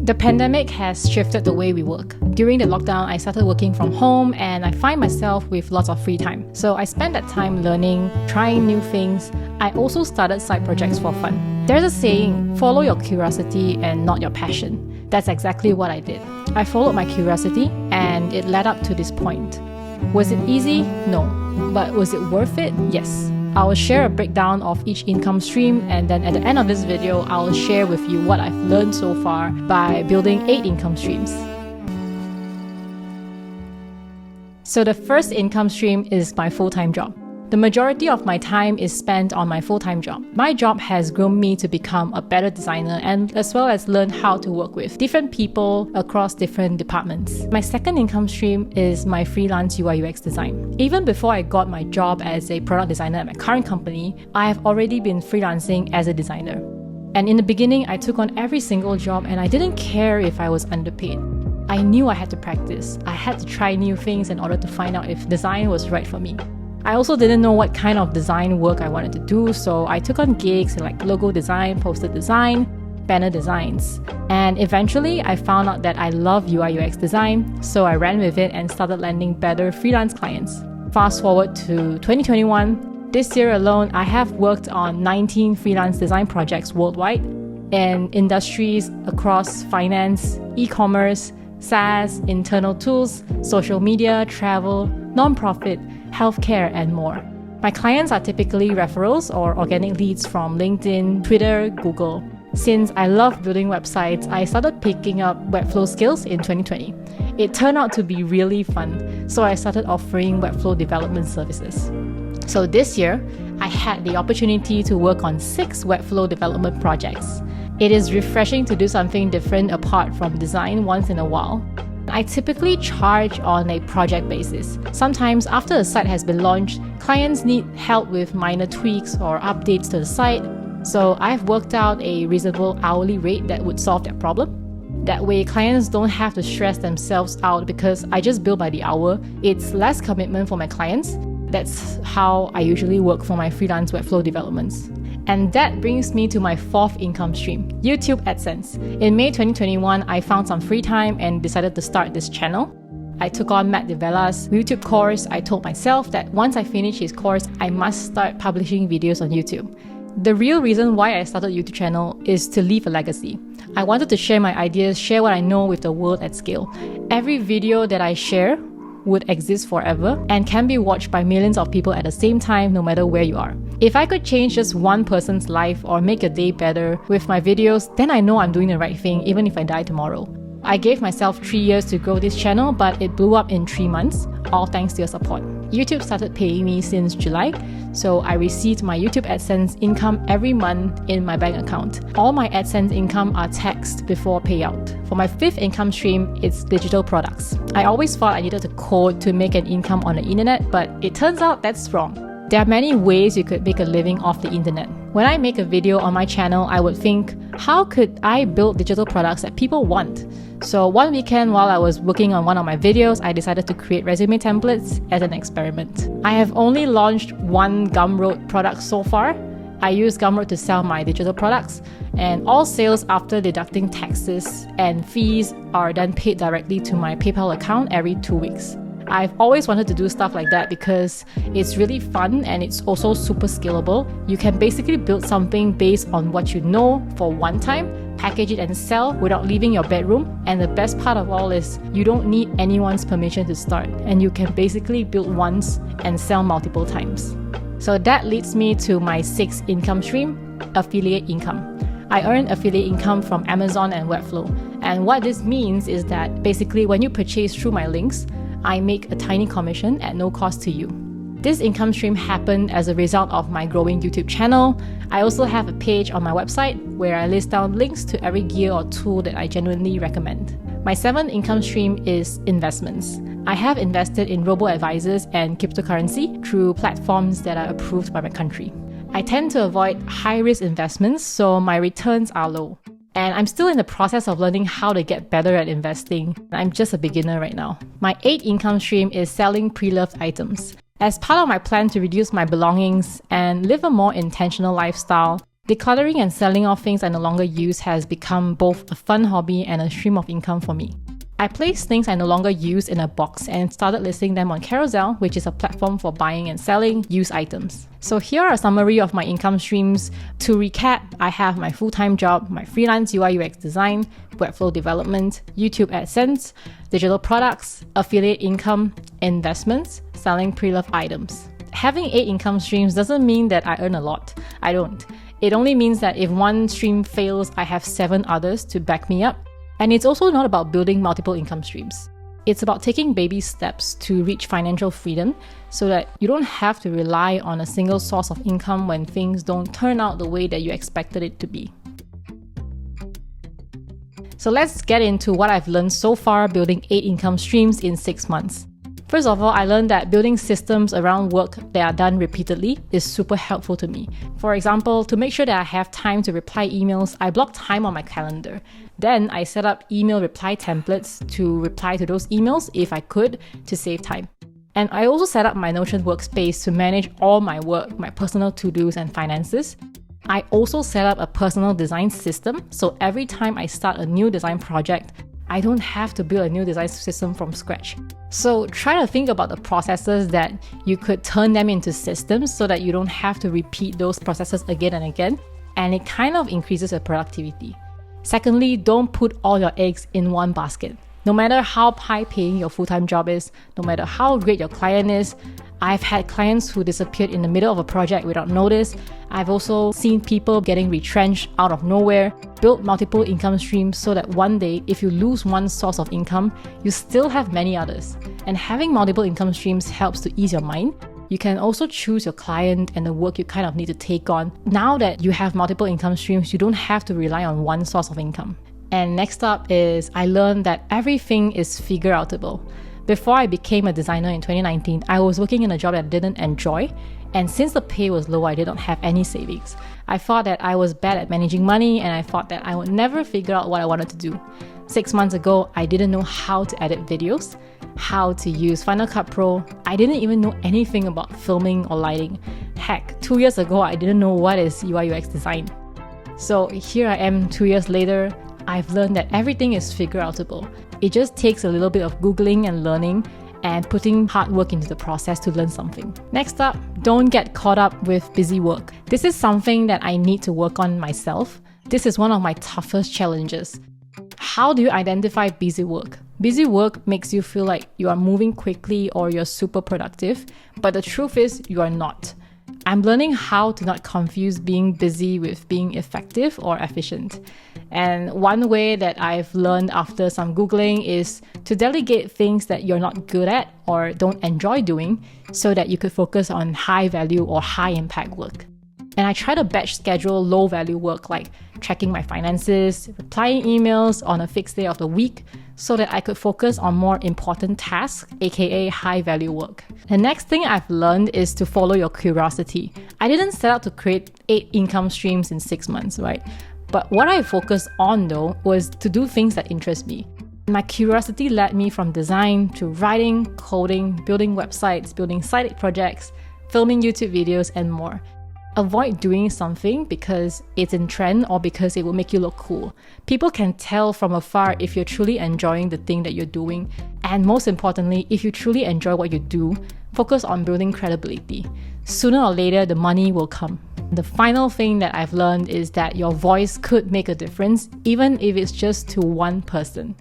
The pandemic has shifted the way we work. During the lockdown, I started working from home and I find myself with lots of free time. So I spend that time learning, trying new things. I also started side projects for fun. There's a saying, follow your curiosity and not your passion. That's exactly what I did. I followed my curiosity and it led up to this point. Was it easy? No. But was it worth it? Yes. I will share a breakdown of each income stream, and then at the end of this video, I will share with you what I've learned so far by building 8 income streams. So the first income stream is my full-time job. The majority of my time is spent on my full-time job. My job has grown me to become a better designer and as well as learn how to work with different people across different departments. My second income stream is my freelance UI UX design. Even before I got my job as a product designer at my current company, I have already been freelancing as a designer. And in the beginning, I took on every single job and I didn't care if I was underpaid. I knew I had to practice. I had to try new things in order to find out if design was right for me. I also didn't know what kind of design work I wanted to do, so I took on gigs like logo design, poster design, banner designs. And eventually, I found out that I love UI UX design, so I ran with it and started landing better freelance clients. Fast forward to 2021, this year alone, I have worked on 19 freelance design projects worldwide in industries across finance, e-commerce, SaaS, internal tools, social media, travel, non-profit, healthcare, and more. My clients are typically referrals or organic leads from LinkedIn, Twitter, Google. Since I love building websites, I started picking up Webflow skills in 2020. It turned out to be really fun, so I started offering Webflow development services. So this year, I had the opportunity to work on 6 Webflow development projects. It is refreshing to do something different apart from design once in a while. I typically charge on a project basis. Sometimes after a site has been launched, clients need help with minor tweaks or updates to the site. So I've worked out a reasonable hourly rate that would solve that problem. That way, clients don't have to stress themselves out because I just bill by the hour. It's less commitment for my clients. That's how I usually work for my freelance Webflow developments. And that brings me to my 4th income stream, YouTube AdSense. In May 2021, I found some free time and decided to start this channel. I took on Matt DeVella's YouTube course. I told myself that once I finish his course, I must start publishing videos on YouTube. The real reason why I started a YouTube channel is to leave a legacy. I wanted to share my ideas, share what I know with the world at scale. Every video that I share would exist forever and can be watched by millions of people at the same time, no matter where you are. If I could change just one person's life or make a day better with my videos, then I know I'm doing the right thing even if I die tomorrow. I gave myself 3 years to grow this channel, but it blew up in 3 months, all thanks to your support. YouTube started paying me since July, so I received my YouTube AdSense income every month in my bank account. All my AdSense income are taxed before payout. For my 5th income stream, it's digital products. I always thought I needed to code to make an income on the internet, but it turns out that's wrong. There are many ways you could make a living off the internet. When I make a video on my channel, I would think, how could I build digital products that people want? So one weekend while I was working on one of my videos, I decided to create resume templates as an experiment. I have only launched 1 Gumroad product so far. I use Gumroad to sell my digital products, and all sales after deducting taxes and fees are then paid directly to my PayPal account every 2 weeks. I've always wanted to do stuff like that because it's really fun and it's also super scalable. You can basically build something based on what you know for one time, package it and sell without leaving your bedroom. And the best part of all is you don't need anyone's permission to start, and you can basically build once and sell multiple times. So that leads me to my 6th income stream, affiliate income. I earn affiliate income from Amazon and Webflow. And what this means is that basically when you purchase through my links, I make a tiny commission at no cost to you. This income stream happened as a result of my growing YouTube channel. I also have a page on my website where I list down links to every gear or tool that I genuinely recommend. My 7th income stream is investments. I have invested in robo-advisors and cryptocurrency through platforms that are approved by my country. I tend to avoid high-risk investments, so my returns are low. And I'm still in the process of learning how to get better at investing. I'm just a beginner right now. My 8th income stream is selling pre-loved items. As part of my plan to reduce my belongings and live a more intentional lifestyle, Decluttering and selling off things I no longer use has become both a fun hobby and a stream of income for me. I placed things I no longer use in a box and started listing them on Carousel, which is a platform for buying and selling used items. So here are a summary of my income streams. To recap, I have my full-time job, my freelance UI UX design, Webflow development, YouTube AdSense, digital products, affiliate income, investments, selling pre-loved items. Having 8 income streams doesn't mean that I earn a lot. I don't. It only means that if one stream fails, I have 7 others to back me up. And it's also not about building multiple income streams. It's about taking baby steps to reach financial freedom so that you don't have to rely on a single source of income when things don't turn out the way that you expected it to be. So let's get into what I've learned so far building 8 income streams in 6 months. First of all, I learned that building systems around work that are done repeatedly is super helpful to me. For example, to make sure that I have time to reply emails, I block time on my calendar. Then I set up email reply templates to reply to those emails if I could to save time. And I also set up my Notion workspace to manage all my work, my personal to-dos and finances. I also set up a personal design system, so every time I start a new design project, I don't have to build a new design system from scratch. So try to think about the processes that you could turn them into systems so that you don't have to repeat those processes again and again, and it kind of increases your productivity. Secondly, don't put all your eggs in one basket. No matter how high-paying your full-time job is, no matter how great your client is, I've had clients who disappeared in the middle of a project without notice. I've also seen people getting retrenched out of nowhere. Build multiple income streams so that one day, if you lose one source of income, you still have many others. And having multiple income streams helps to ease your mind. You can also choose your client and the work you kind of need to take on. Now that you have multiple income streams, you don't have to rely on one source of income. And next up is I learned that everything is figure-outable. Before I became a designer in 2019, I was working in a job that I didn't enjoy, and since the pay was low, I didn't have any savings. I thought that I was bad at managing money, and I thought that I would never figure out what I wanted to do. 6 months ago, I didn't know how to edit videos, how to use Final Cut Pro. I didn't even know anything about filming or lighting. Heck, 2 years ago, I didn't know what is UI UX design. So here I am 2 years later. I've learned that everything is figure-outable. It just takes a little bit of Googling and learning and putting hard work into the process to learn something. Next up, don't get caught up with busy work. This is something that I need to work on myself. This is one of my toughest challenges. How do you identify busy work? Busy work makes you feel like you are moving quickly or you're super productive, but the truth is you are not. I'm learning how to not confuse being busy with being effective or efficient. And one way that I've learned after some Googling is to delegate things that you're not good at or don't enjoy doing so that you could focus on high value or high impact work. And I try to batch schedule low value work like tracking my finances, replying emails on a fixed day of the week so that I could focus on more important tasks, aka high value work. The next thing I've learned is to follow your curiosity. I didn't set out to create 8 income streams in 6 months, right? But what I focused on though was to do things that interest me. My curiosity led me from design to writing, coding, building websites, building side projects, filming YouTube videos, and more. Avoid doing something because it's in trend or because it will make you look cool. People can tell from afar if you're truly enjoying the thing that you're doing. And most importantly, if you truly enjoy what you do, focus on building credibility. Sooner or later, the money will come. The final thing that I've learned is that your voice could make a difference, even if it's just to one person.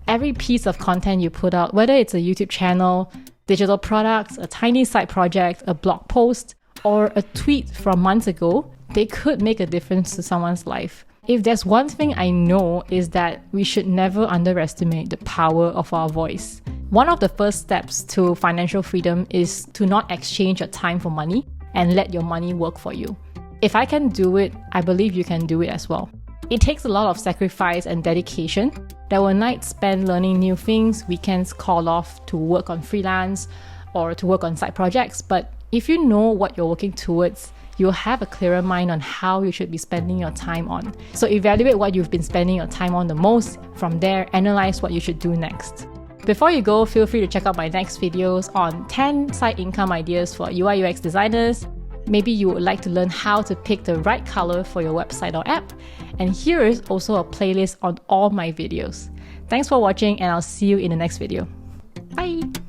Every piece of content you put out, whether it's a YouTube channel, digital products, a tiny side project, a blog post, or a tweet from months ago, they could make a difference to someone's life. If there's one thing I know is that we should never underestimate the power of our voice. One of the first steps to financial freedom is to not exchange your time for money and let your money work for you. If I can do it, I believe you can do it as well. It takes a lot of sacrifice and dedication. There were nights spent learning new things, weekends called off to work on freelance or to work on side projects, but if you know what you're working towards, you'll have a clearer mind on how you should be spending your time on. So evaluate what you've been spending your time on the most. From there, analyze what you should do next. Before you go, feel free to check out my next videos on 10 side income ideas for UI UX designers, Maybe you would like to learn how to pick the right color for your website or app. And here is also a playlist on all my videos. Thanks for watching, and I'll see you in the next video. Bye!